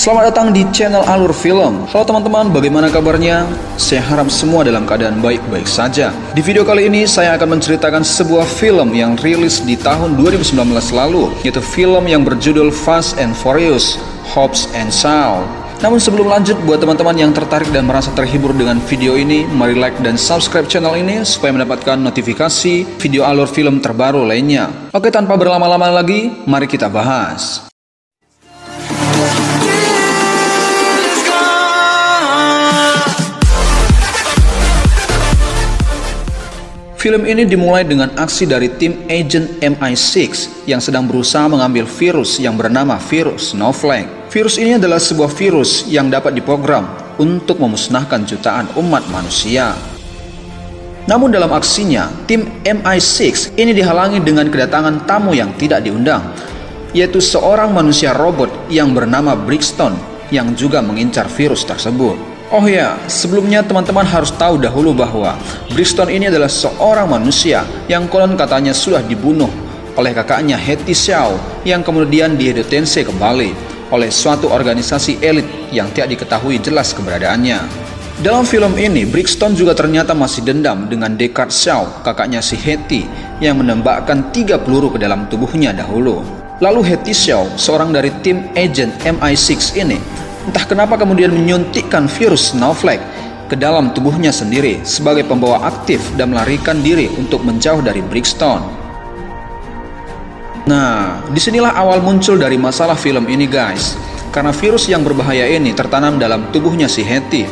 Selamat datang di channel Alur Film. Halo teman-teman, bagaimana kabarnya? Saya harap semua dalam keadaan baik-baik saja. Di video kali ini saya akan menceritakan sebuah film yang rilis di tahun 2019 lalu, yaitu film yang berjudul Fast and Furious, Hobbs and Shaw. Namun sebelum lanjut, buat teman-teman yang tertarik dan merasa terhibur dengan video ini, mari like dan subscribe channel ini supaya mendapatkan notifikasi video Alur Film terbaru lainnya. Oke, tanpa berlama-lama lagi, mari kita bahas. Film ini dimulai dengan aksi dari tim agent MI6 yang sedang berusaha mengambil virus yang bernama virus Snowflake. Virus ini adalah sebuah virus yang dapat diprogram untuk memusnahkan jutaan umat manusia. Namun dalam aksinya, tim MI6 ini dihalangi dengan kedatangan tamu yang tidak diundang, yaitu seorang manusia robot yang bernama Brixton yang juga mengincar virus tersebut. Oh ya, sebelumnya teman-teman harus tahu dahulu bahwa Brixton ini adalah seorang manusia yang konon katanya sudah dibunuh oleh kakaknya Hetty Shaw yang kemudian didetensi kembali oleh suatu organisasi elit yang tidak diketahui jelas keberadaannya. Dalam film ini, Brixton juga ternyata masih dendam dengan Deckard Shaw, kakaknya si Hetty, yang menembakkan 3 peluru ke dalam tubuhnya dahulu. Lalu Hetty Shaw, seorang dari tim agent MI6 ini, entah kenapa kemudian menyuntikkan virus Snowflake ke dalam tubuhnya sendiri sebagai pembawa aktif dan melarikan diri untuk menjauh dari Brixton. Nah, disinilah awal muncul dari masalah film ini guys. Karena virus yang berbahaya ini tertanam dalam tubuhnya si Hetty.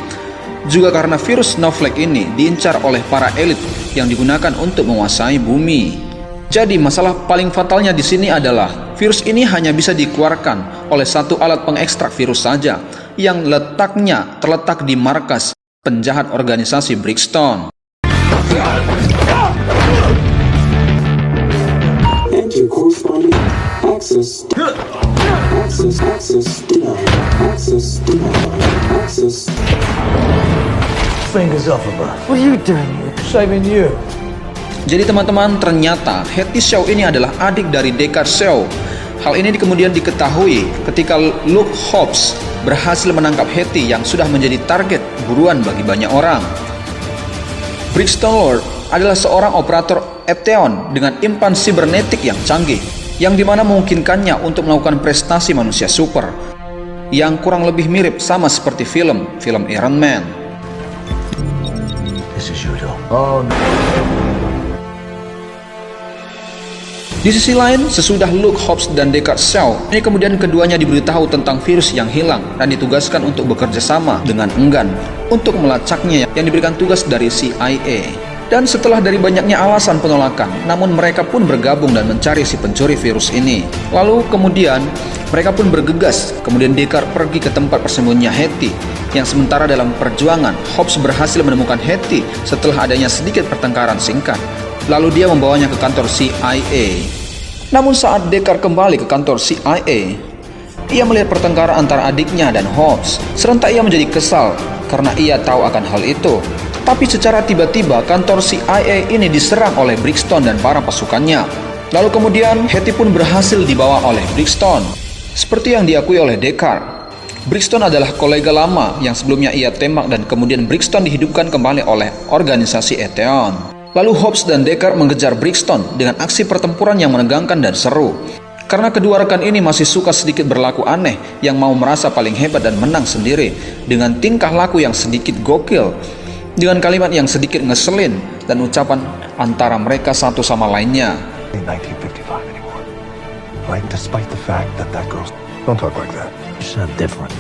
Juga karena virus Snowflake ini diincar oleh para elit yang digunakan untuk menguasai bumi. Jadi masalah paling fatalnya di sini adalah virus ini hanya bisa dikeluarkan oleh satu alat pengekstrak virus saja yang letaknya terletak di markas penjahat organisasi Brixton. Fingers off of us. What are you doing here? Saving you. Jadi teman-teman, ternyata Hetty Shaw ini adalah adik dari Deckard Shaw. Hal ini kemudian diketahui ketika Luke Hobbs berhasil menangkap Hetty yang sudah menjadi target buruan bagi banyak orang. Brixton Lord adalah seorang operator Eteon dengan impan sibernetik yang canggih, yang dimana memungkinkannya untuk melakukan prestasi manusia super, yang kurang lebih mirip sama seperti film Iron Man. This is you, Joe. Oh no. Di sisi lain, sesudah Luke Hobbs dan Deckard Shaw, ini kemudian keduanya diberitahu tentang virus yang hilang dan ditugaskan untuk bekerja sama dengan enggan untuk melacaknya yang diberikan tugas dari CIA. Dan setelah dari banyaknya alasan penolakan, namun mereka pun bergabung dan mencari si pencuri virus ini. Lalu kemudian mereka pun bergegas, kemudian Deckard pergi ke tempat persembunyian Hetty, yang sementara dalam perjuangan Hobbs berhasil menemukan Hetty setelah adanya sedikit pertengkaran singkat. Lalu dia membawanya ke kantor CIA. Namun saat Deckard kembali ke kantor CIA, ia melihat pertengkaran antara adiknya dan Hobbs. Serentak ia menjadi kesal karena ia tahu akan hal itu. Tapi secara tiba-tiba kantor CIA ini diserang oleh Brixton dan para pasukannya. Lalu kemudian Hetty pun berhasil dibawa oleh Brixton. Seperti yang diakui oleh Deckard, Brixton adalah kolega lama yang sebelumnya ia tembak dan kemudian Brixton dihidupkan kembali oleh organisasi Eteon. Lalu Hobbs dan Deckard mengejar Brixton dengan aksi pertempuran yang menegangkan dan seru. Karena kedua rekan ini masih suka sedikit berlaku aneh, yang mau merasa paling hebat dan menang sendiri, dengan tingkah laku yang sedikit gokil, dengan kalimat yang sedikit ngeselin, dan ucapan antara mereka satu sama lainnya. 1955 anymore. Right, despite the fact that girl's... Don't talk like that. You sound different.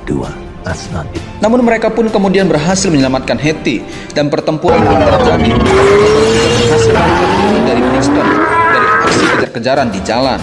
Do I? That's not it. Namun mereka pun kemudian berhasil menyelamatkan Hetty dan pertempuran pun terjadi. Berhasil melarikan dari Brixton dari aksi kejar-kejaran di jalan.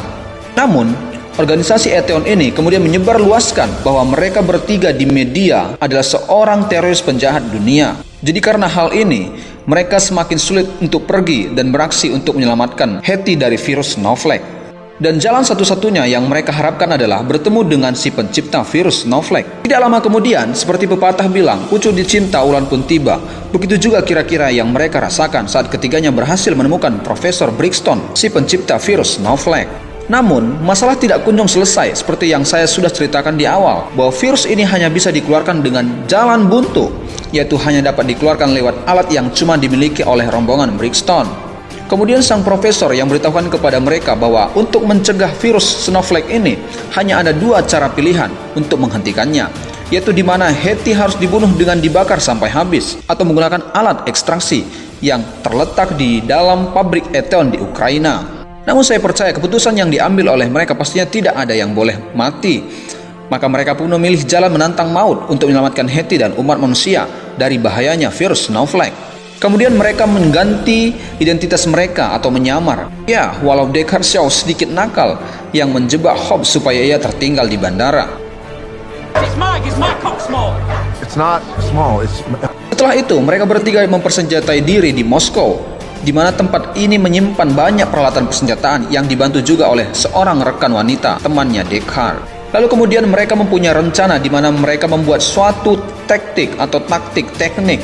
Namun organisasi Eteon ini kemudian menyebar luaskan bahwa mereka bertiga di media adalah seorang teroris penjahat dunia. Jadi karena hal ini, mereka semakin sulit untuk pergi dan beraksi untuk menyelamatkan Hetty dari virus Snowflake. Dan jalan satu-satunya yang mereka harapkan adalah bertemu dengan si pencipta virus Snowflake. Tidak lama kemudian, seperti pepatah bilang, pucuk dicinta ulan pun tiba. Begitu juga kira-kira yang mereka rasakan saat ketiganya berhasil menemukan Profesor Brixton, si pencipta virus Snowflake. Namun, masalah tidak kunjung selesai seperti yang saya sudah ceritakan di awal, bahwa virus ini hanya bisa dikeluarkan dengan jalan buntu, yaitu hanya dapat dikeluarkan lewat alat yang cuma dimiliki oleh rombongan Brixton. Kemudian sang profesor yang beritahukan kepada mereka bahwa untuk mencegah virus Snowflake ini hanya ada dua cara pilihan untuk menghentikannya, yaitu di mana Hetty harus dibunuh dengan dibakar sampai habis atau menggunakan alat ekstraksi yang terletak di dalam pabrik Eteon di Ukraina. Namun saya percaya keputusan yang diambil oleh mereka pastinya tidak ada yang boleh mati. Maka mereka pun memilih jalan menantang maut untuk menyelamatkan Hetty dan umat manusia dari bahayanya virus Snowflake. Kemudian mereka mengganti identitas mereka atau menyamar. Ya, walau Deckard Shaw sedikit nakal yang menjebak Hobbs supaya ia tertinggal di bandara. It's my cock small. It's not small, it's... Setelah itu, mereka bertiga mempersenjatai diri di Moskow, di mana tempat ini menyimpan banyak peralatan persenjataan yang dibantu juga oleh seorang rekan wanita, temannya Deckard. Lalu kemudian mereka mempunyai rencana di mana mereka membuat suatu taktik atau teknik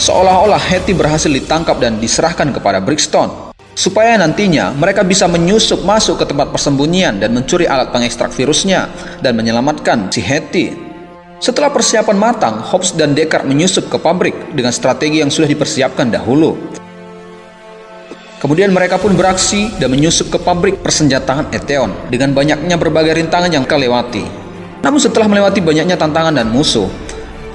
seolah-olah Hetty berhasil ditangkap dan diserahkan kepada Brixton, supaya nantinya mereka bisa menyusup masuk ke tempat persembunyian dan mencuri alat pengekstrak virusnya dan menyelamatkan si Hetty. Setelah persiapan matang, Hobbs dan Deckard menyusup ke pabrik dengan strategi yang sudah dipersiapkan dahulu. Kemudian mereka pun beraksi dan menyusup ke pabrik persenjataan Eteon dengan banyaknya berbagai rintangan yang mereka lewati. Namun setelah melewati banyaknya tantangan dan musuh,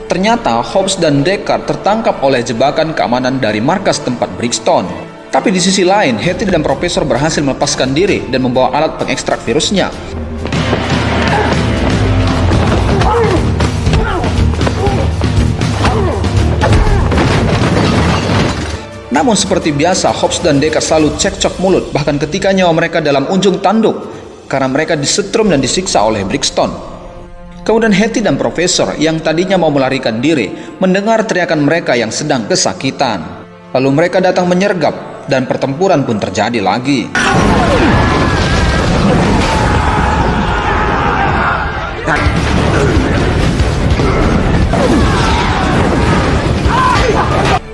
ternyata Hobbs dan Deckard tertangkap oleh jebakan keamanan dari markas tempat Brixton. Tapi di sisi lain, Hetty dan Profesor berhasil melepaskan diri dan membawa alat pengekstrak virusnya. Namun seperti biasa, Hobbs dan Deckard selalu cekcok mulut, bahkan ketika nyawa mereka dalam ujung tanduk, karena mereka disetrum dan disiksa oleh Brixton. Kemudian Hetty dan Profesor yang tadinya mau melarikan diri mendengar teriakan mereka yang sedang kesakitan. Lalu mereka datang menyergap dan pertempuran pun terjadi lagi.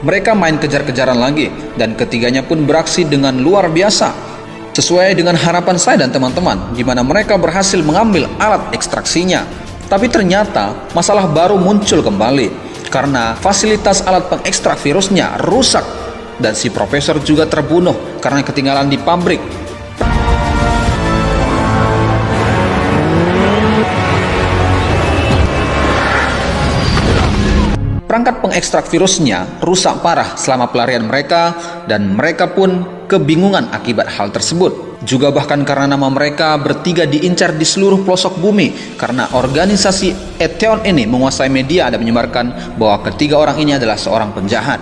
Mereka main kejar-kejaran lagi dan ketiganya pun beraksi dengan luar biasa. Sesuai dengan harapan saya dan teman-teman, di mana mereka berhasil mengambil alat ekstraksinya. Tapi ternyata masalah baru muncul kembali karena fasilitas alat pengekstrak virusnya rusak dan si profesor juga terbunuh karena ketinggalan di pabrik. Perangkat pengekstrak virusnya rusak parah selama pelarian mereka dan mereka pun kebingungan akibat hal tersebut. Juga bahkan karena nama mereka bertiga diincar di seluruh pelosok bumi karena organisasi Eteon ini menguasai media dan menyebarkan bahwa ketiga orang ini adalah seorang penjahat.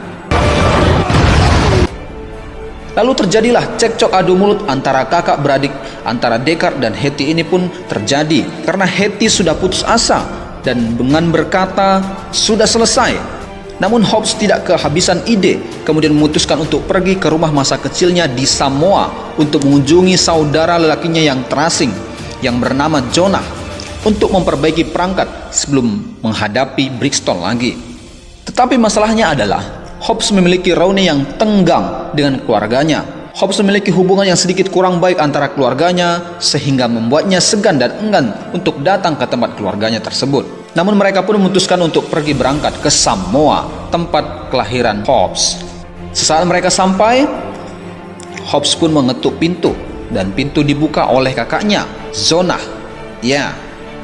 Lalu terjadilah cekcok adu mulut antara kakak beradik antara Deckard dan Hetty ini pun terjadi karena Hetty sudah putus asa dan dengan berkata sudah selesai. Namun Hobbs tidak kehabisan ide, kemudian memutuskan untuk pergi ke rumah masa kecilnya di Samoa untuk mengunjungi saudara lelakinya yang terasing yang bernama Jonah untuk memperbaiki perangkat sebelum menghadapi Brixton lagi. Tetapi masalahnya adalah Hobbs memiliki reuni yang tenggang dengan keluarganya. Hobbs memiliki hubungan yang sedikit kurang baik antara keluarganya sehingga membuatnya segan dan enggan untuk datang ke tempat keluarganya tersebut. Namun mereka pun memutuskan untuk pergi berangkat ke Samoa, tempat kelahiran Hobbs. Sesaat mereka sampai, Hobbs pun mengetuk pintu dan pintu dibuka oleh kakaknya, Jonah. Ya,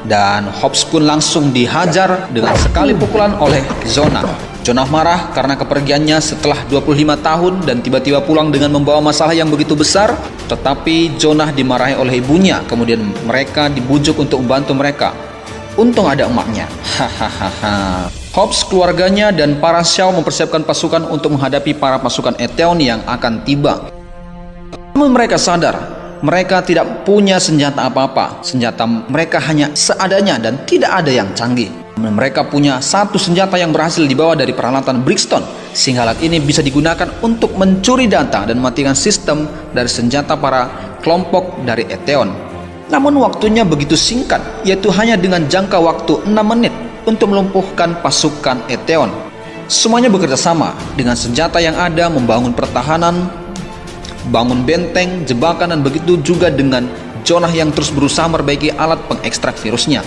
dan Hobbs pun langsung dihajar dengan sekali pukulan oleh Jonah. Jonah marah karena kepergiannya setelah 25 tahun dan tiba-tiba pulang dengan membawa masalah yang begitu besar. Tetapi Jonah dimarahi oleh ibunya, kemudian mereka dibujuk untuk membantu mereka. Untung ada emaknya. Hahaha. Hobbs, keluarganya, dan para Shaw mempersiapkan pasukan untuk menghadapi para pasukan Eteon yang akan tiba. Namun mereka sadar, mereka tidak punya senjata apa-apa. Senjata mereka hanya seadanya dan tidak ada yang canggih. Mereka punya satu senjata yang berhasil dibawa dari peralatan Brixton, sehingga alat ini bisa digunakan untuk mencuri data dan mematikan sistem dari senjata para kelompok dari Eteon. Namun waktunya begitu singkat, yaitu hanya dengan jangka waktu 6 menit untuk melumpuhkan pasukan Eteon. Semuanya bekerja sama dengan senjata yang ada, membangun pertahanan, bangun benteng, jebakan, dan begitu juga dengan Jonah yang terus berusaha memperbaiki alat pengekstrak virusnya.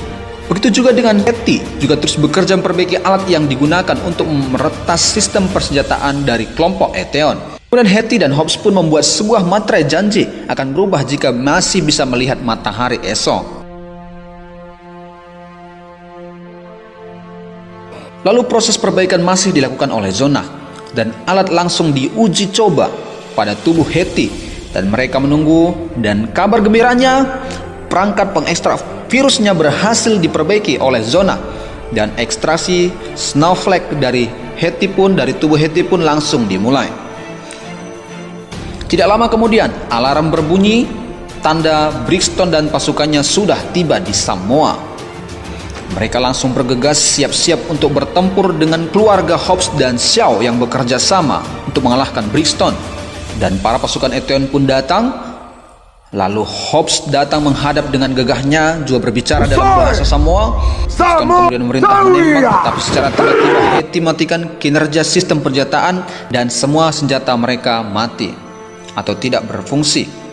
Begitu juga dengan Hetty, juga terus bekerja memperbaiki alat yang digunakan untuk meretas sistem persenjataan dari kelompok Atheon. Kemudian Hetty dan Hobbs pun membuat sebuah materai janji akan berubah jika masih bisa melihat matahari esok. Lalu proses perbaikan masih dilakukan oleh Jonah, dan alat langsung diuji coba pada tubuh Hetty, dan mereka menunggu, dan kabar gembiranya, perangkat pengekstrak virusnya berhasil diperbaiki oleh Jonah, dan ekstraksi Snowflake dari tubuh Hetty pun langsung dimulai. Tidak lama kemudian, alarm berbunyi, tanda Brixton dan pasukannya sudah tiba di Samoa. Mereka langsung bergegas siap-siap untuk bertempur dengan keluarga Hobbs dan Xiao yang bekerja sama untuk mengalahkan Brixton. Dan para pasukan Atheon pun datang. Lalu Hobbs datang menghadap dengan gagahnya, juga berbicara dalam bahasa Samoa. Brixton kemudian memerintah menembak, tetapi secara tiba-tiba Hetty matikan kinerja sistem persenjataan dan semua senjata mereka mati atau tidak berfungsi.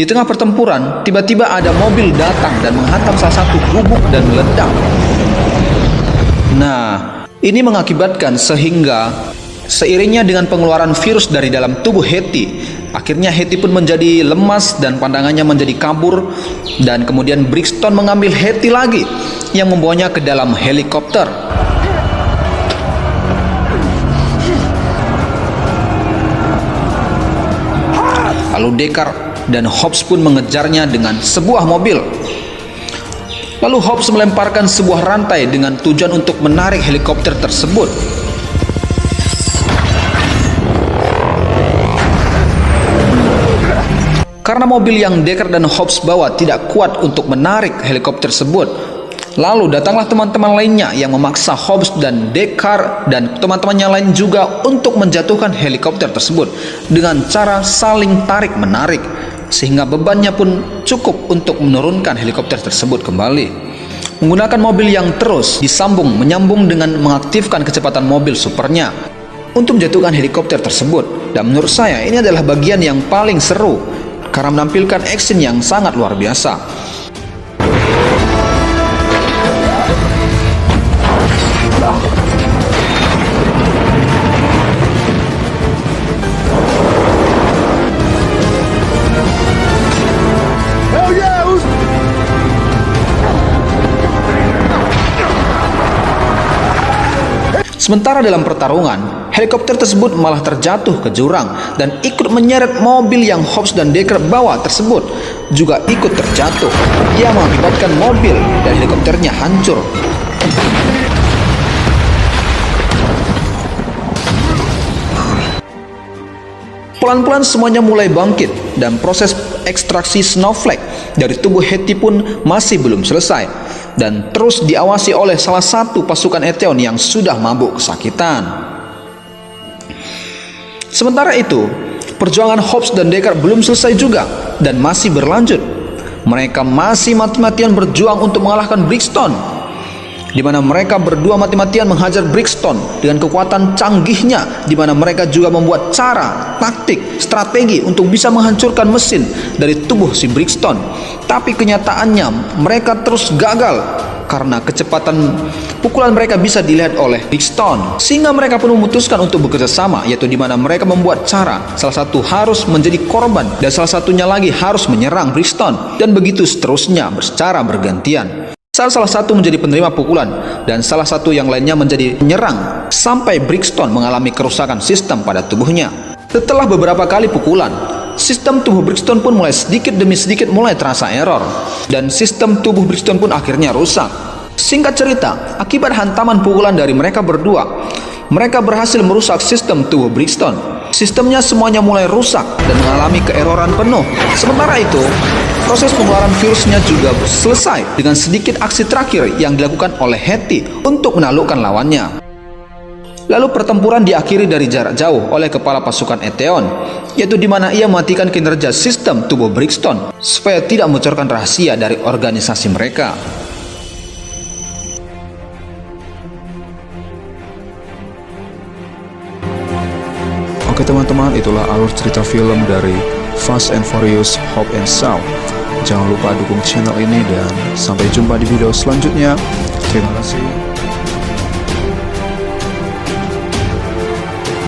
Di tengah pertempuran, tiba-tiba ada mobil datang dan menghantam salah satu gubuk dan meledak. Nah, ini mengakibatkan sehingga seiringnya dengan pengeluaran virus dari dalam tubuh Hetty, akhirnya Hetty pun menjadi lemas dan pandangannya menjadi kabur, dan kemudian Brixton mengambil Hetty lagi yang membawanya ke dalam helikopter. Lalu Deckard dan Hobbs pun mengejarnya dengan sebuah mobil. Lalu Hobbs melemparkan sebuah rantai dengan tujuan untuk menarik helikopter tersebut. Karena mobil yang Deckard dan Hobbs bawa tidak kuat untuk menarik helikopter tersebut, lalu datanglah teman-teman lainnya yang memaksa Hobbs dan Deckard dan teman-temannya lain juga untuk menjatuhkan helikopter tersebut dengan cara saling tarik-menarik, sehingga bebannya pun cukup untuk menurunkan helikopter tersebut kembali. Menggunakan mobil yang terus menyambung dengan mengaktifkan kecepatan mobil supernya untuk menjatuhkan helikopter tersebut. Dan menurut saya ini adalah bagian yang paling seru karena menampilkan action yang sangat luar biasa. Sementara dalam pertarungan, helikopter tersebut malah terjatuh ke jurang dan ikut menyeret mobil yang Hobbs dan Deckard bawa tersebut juga ikut terjatuh. Ia mengakibatkan mobil dan helikopternya hancur. Pelan-pelan semuanya mulai bangkit dan proses ekstraksi Snowflake dari tubuh Hetty pun masih belum selesai dan terus diawasi oleh salah satu pasukan Atheon yang sudah mabuk kesakitan. Sementara itu, perjuangan Hobbs dan Deckard belum selesai juga dan masih berlanjut. Mereka masih mati-matian berjuang untuk mengalahkan Brixton, di mana mereka berdua mati-matian menghajar Brixton dengan kekuatan canggihnya, di mana mereka juga membuat cara, taktik, strategi untuk bisa menghancurkan mesin dari tubuh si Brixton. Tapi kenyataannya mereka terus gagal karena kecepatan pukulan mereka bisa dilihat oleh Brixton, sehingga mereka pun memutuskan untuk bekerja sama, yaitu di mana mereka membuat cara, salah satu harus menjadi korban dan salah satunya lagi harus menyerang Brixton, dan begitu seterusnya secara bergantian. Salah satu menjadi penerima pukulan dan salah satu yang lainnya menjadi penyerang sampai Brixton mengalami kerusakan sistem pada tubuhnya. Setelah beberapa kali pukulan, sistem tubuh Brixton pun mulai sedikit demi sedikit mulai terasa error dan sistem tubuh Brixton pun akhirnya rusak. Singkat cerita, akibat hantaman pukulan dari mereka berdua, mereka berhasil merusak sistem tubuh Brixton. Sistemnya semuanya mulai rusak dan mengalami keeroran penuh. Sementara itu, proses pengeluaran virusnya juga selesai dengan sedikit aksi terakhir yang dilakukan oleh Hetty untuk menaklukkan lawannya. Lalu pertempuran diakhiri dari jarak jauh oleh kepala pasukan Eteon, yaitu di mana ia mematikan kinerja sistem tubuh Brixton supaya tidak membocorkan rahasia dari organisasi mereka. Oke teman-teman, itulah alur cerita film dari Fast and Furious Hobbs and Shaw. Jangan lupa dukung channel ini dan sampai jumpa di video selanjutnya. Terima kasih.